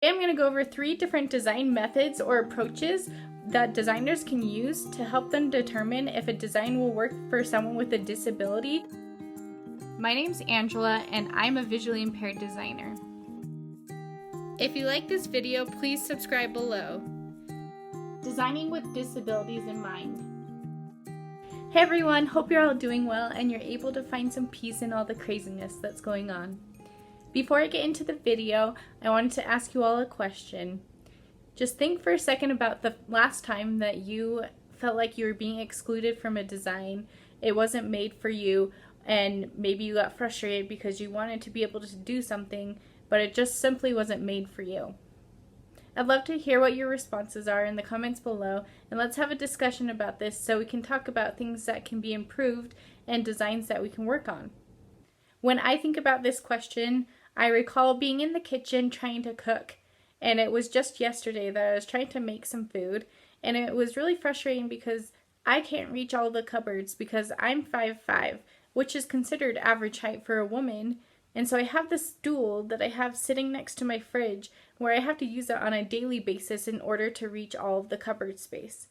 I'm going to go over 3 different design methods or approaches that designers can use to help them determine if a design will work for someone with a disability. My name's Angela and I'm a visually impaired designer. If you like this video, please subscribe below. Designing with disabilities in mind. Hey everyone, hope you're all doing well and you're able to find some peace in all the craziness that's going on. Before I get into the video, I wanted to ask you all a question. Just think for a second about the last time that you felt like you were being excluded from a design, it wasn't made for you, and maybe you got frustrated because you wanted to be able to do something, but it just simply wasn't made for you. I'd love to hear what your responses are in the comments below, and let's have a discussion about this so we can talk about things that can be improved and designs that we can work on. When I think about this question, I recall being in the kitchen trying to cook, and it was just yesterday that I was trying to make some food, and it was really frustrating because I can't reach all the cupboards because I'm 5'5", which is considered average height for a woman, and so I have this stool that I have sitting next to my fridge where I have to use it on a daily basis in order to reach all of the cupboard space.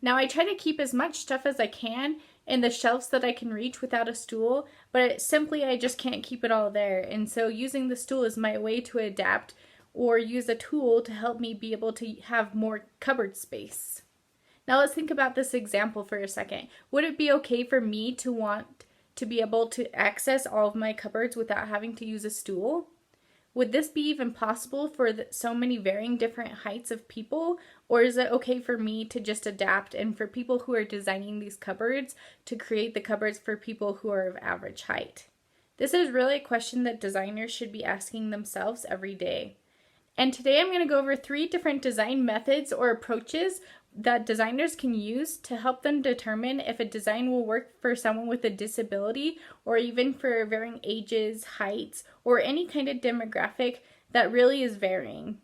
Now I try to keep as much stuff as I can in the shelves that I can reach without a stool, but I just can't keep it all there, and so using the stool is my way to adapt or use a tool to help me be able to have more cupboard space. Now let's think about this example for a second. Would it be okay for me to want to be able to access all of my cupboards without having to use a stool? Would this be even possible for so many varying different heights of people, or is it okay for me to just adapt and for people who are designing these cupboards to create the cupboards for people who are of average height? This is really a question that designers should be asking themselves every day. And today I'm going to go over 3 different design methods or approaches that designers can use to help them determine if a design will work for someone with a disability or even for varying ages, heights, or any kind of demographic that really is varying.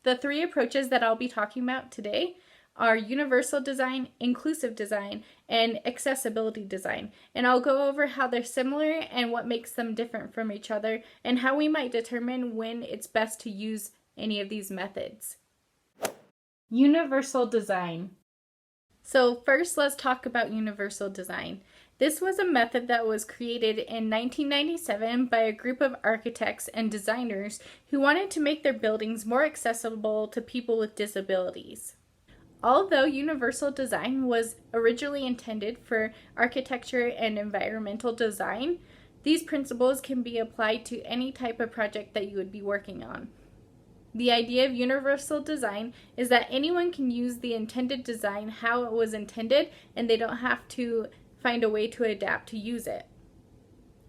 The 3 approaches that I'll be talking about today are universal design, inclusive design, and accessibility design. And I'll go over how they're similar and what makes them different from each other and how we might determine when it's best to use any of these methods. Universal design. So first, let's talk about universal design. This was a method that was created in 1997 by a group of architects and designers who wanted to make their buildings more accessible to people with disabilities. Although universal design was originally intended for architecture and environmental design, these principles can be applied to any type of project that you would be working on. The idea of universal design is that anyone can use the intended design how it was intended, and they don't have to find a way to adapt to use it.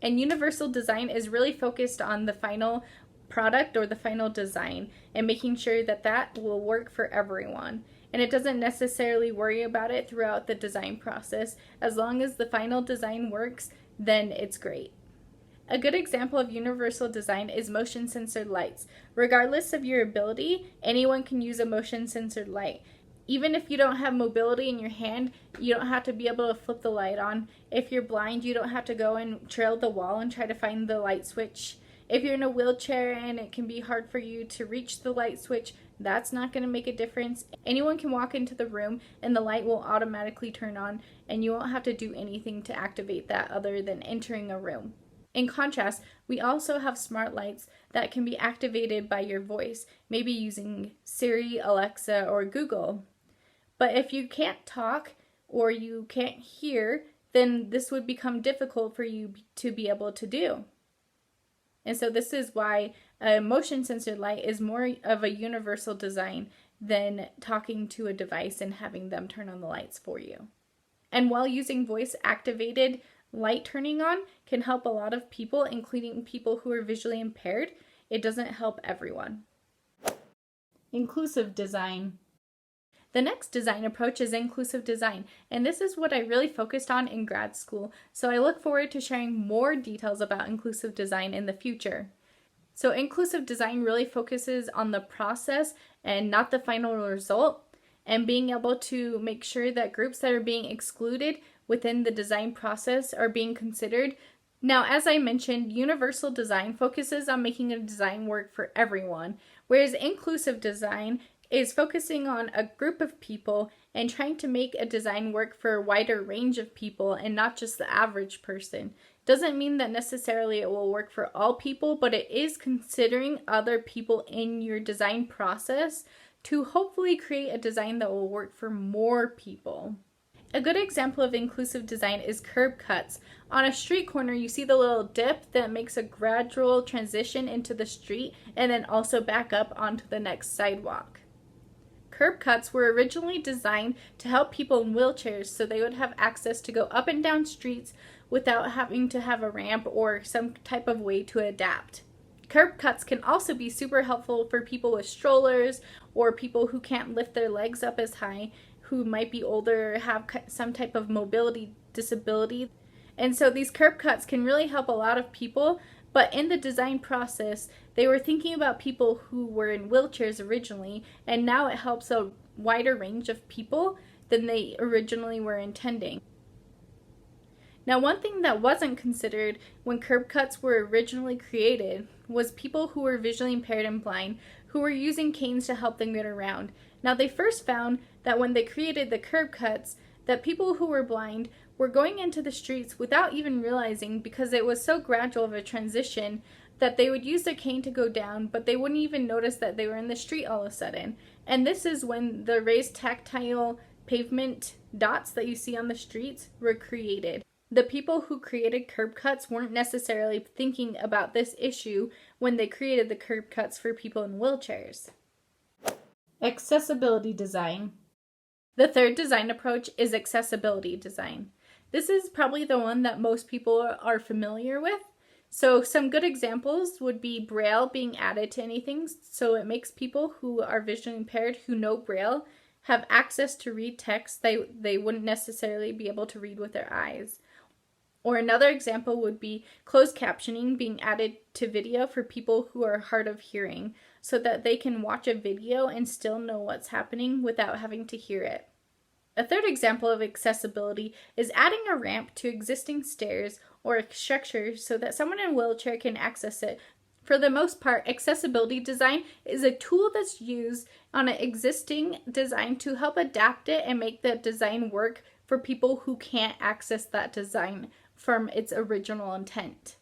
And universal design is really focused on the final product or the final design and making sure that that will work for everyone. And it doesn't necessarily worry about it throughout the design process. As long as the final design works, then it's great. A good example of universal design is motion censored lights. Regardless of your ability, anyone can use a motion censored light. Even if you don't have mobility in your hand, you don't have to be able to flip the light on. If you're blind, you don't have to go and trail the wall and try to find the light switch. If you're in a wheelchair and it can be hard for you to reach the light switch, that's not going to make a difference. Anyone can walk into the room and the light will automatically turn on, and you won't have to do anything to activate that other than entering a room. In contrast, we also have smart lights that can be activated by your voice, maybe using Siri, Alexa, or Google. But if you can't talk or you can't hear, then this would become difficult for you to be able to do. And so this is why a motion sensor light is more of a universal design than talking to a device and having them turn on the lights for you. And while using voice activated light turning on can help a lot of people, including people who are visually impaired, it doesn't help everyone. Inclusive design. The next design approach is inclusive design, and this is what I really focused on in grad school, so I look forward to sharing more details about inclusive design in the future. So inclusive design really focuses on the process and not the final result, and being able to make sure that groups that are being excluded within the design process are being considered. Now, as I mentioned, universal design focuses on making a design work for everyone, whereas inclusive design is focusing on a group of people and trying to make a design work for a wider range of people and not just the average person. Doesn't mean that necessarily it will work for all people, but it is considering other people in your design process to hopefully create a design that will work for more people. A good example of inclusive design is curb cuts. On a street corner, you see the little dip that makes a gradual transition into the street and then also back up onto the next sidewalk. Curb cuts were originally designed to help people in wheelchairs so they would have access to go up and down streets without having to have a ramp or some type of way to adapt. Curb cuts can also be super helpful for people with strollers or people who can't lift their legs up as high, who might be older or have some type of mobility disability. And so these curb cuts can really help a lot of people, but in the design process, they were thinking about people who were in wheelchairs originally, and now it helps a wider range of people than they originally were intending. Now, one thing that wasn't considered when curb cuts were originally created was people who were visually impaired and blind who were using canes to help them get around. Now, they first found that when they created the curb cuts, that people who were blind were going into the streets without even realizing, because it was so gradual of a transition, that they would use their cane to go down, but they wouldn't even notice that they were in the street all of a sudden. And this is when the raised tactile pavement dots that you see on the streets were created. The people who created curb cuts weren't necessarily thinking about this issue when they created the curb cuts for people in wheelchairs. Accessibility design. The third design approach is accessibility design. This is probably the one that most people are familiar with. So some good examples would be Braille being added to anything, so it makes people who are visually impaired who know Braille have access to read text they wouldn't necessarily be able to read with their eyes. Or another example would be closed captioning being added to video for people who are hard of hearing, so that they can watch a video and still know what's happening without having to hear it. A third example of accessibility is adding a ramp to existing stairs or a structure so that someone in a wheelchair can access it. For the most part, accessibility design is a tool that's used on an existing design to help adapt it and make the design work for people who can't access that design from its original intent.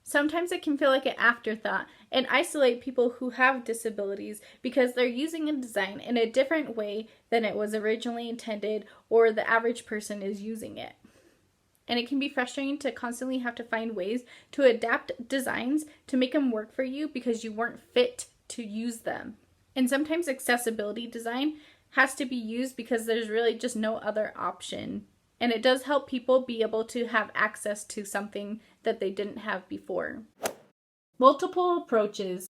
Sometimes it can feel like an afterthought and isolate people who have disabilities because they're using a design in a different way than it was originally intended or the average person is using it. And it can be frustrating to constantly have to find ways to adapt designs to make them work for you because you weren't fit to use them. And sometimes accessibility design has to be used because there's really just no other option. And it does help people be able to have access to something that they didn't have before. Multiple approaches.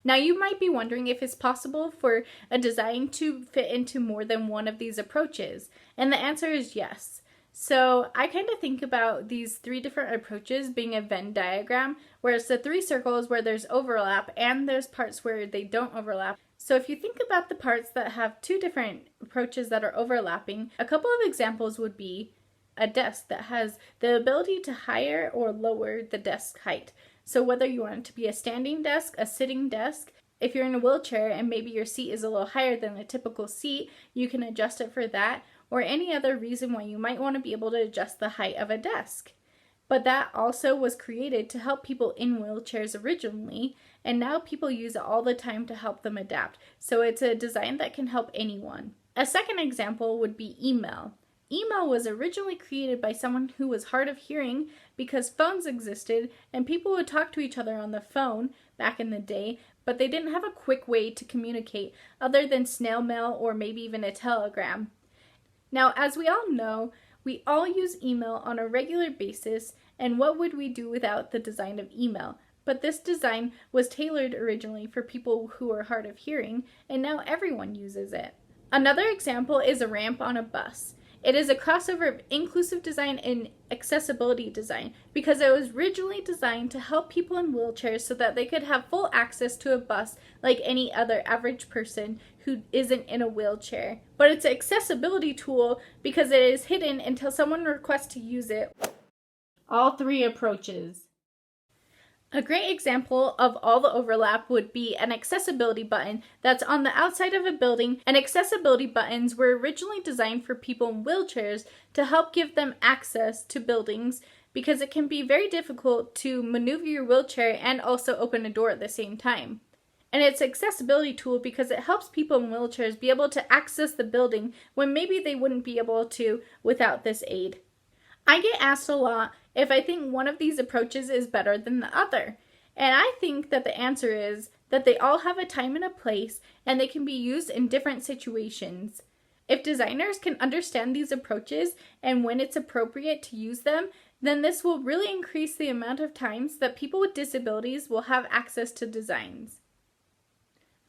Now you might be wondering if it's possible for a design to fit into more than one of these approaches. And the answer is yes. So I kind of think about these three different approaches being a Venn diagram, where it's the three circles where there's overlap and there's parts where they don't overlap. So if you think about the parts that have two different approaches that are overlapping, a couple of examples would be a desk that has the ability to higher or lower the desk height. So whether you want it to be a standing desk, a sitting desk, if you're in a wheelchair and maybe your seat is a little higher than a typical seat, you can adjust it for that, or any other reason why you might want to be able to adjust the height of a desk. But that also was created to help people in wheelchairs originally, and now people use it all the time to help them adapt. So it's a design that can help anyone. A second example would be email. Email was originally created by someone who was hard of hearing because phones existed and people would talk to each other on the phone back in the day, but they didn't have a quick way to communicate other than snail mail or maybe even a telegram. Now, as we all know, we all use email on a regular basis, and what would we do without the design of email? But this design was tailored originally for people who are hard of hearing, and now everyone uses it. Another example is a ramp on a bus. It is a crossover of inclusive design and accessibility design because it was originally designed to help people in wheelchairs so that they could have full access to a bus like any other average person who isn't in a wheelchair. But it's an accessibility tool because it is hidden until someone requests to use it. All three approaches. A great example of all the overlap would be an accessibility button that's on the outside of a building, and accessibility buttons were originally designed for people in wheelchairs to help give them access to buildings, because it can be very difficult to maneuver your wheelchair and also open a door at the same time. And it's an accessibility tool because it helps people in wheelchairs be able to access the building when maybe they wouldn't be able to without this aid. I get asked a lot if I think one of these approaches is better than the other. And I think that the answer is that they all have a time and a place, and they can be used in different situations. If designers can understand these approaches and when it's appropriate to use them, then this will really increase the amount of times that people with disabilities will have access to designs.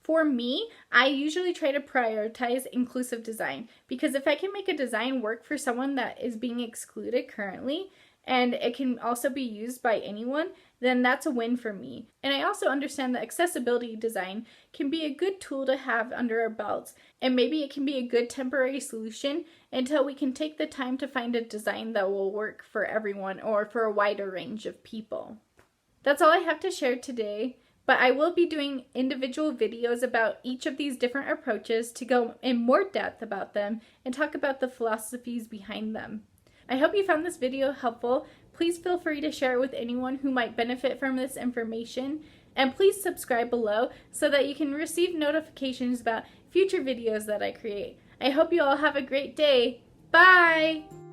For me, I usually try to prioritize inclusive design, because if I can make a design work for someone that is being excluded currently, and it can also be used by anyone, then that's a win for me. And I also understand that accessibility design can be a good tool to have under our belts, and maybe it can be a good temporary solution until we can take the time to find a design that will work for everyone or for a wider range of people. That's all I have to share today. But I will be doing individual videos about each of these different approaches to go in more depth about them and talk about the philosophies behind them. I hope you found this video helpful. Please feel free to share it with anyone who might benefit from this information. And please subscribe below so that you can receive notifications about future videos that I create. I hope you all have a great day. Bye!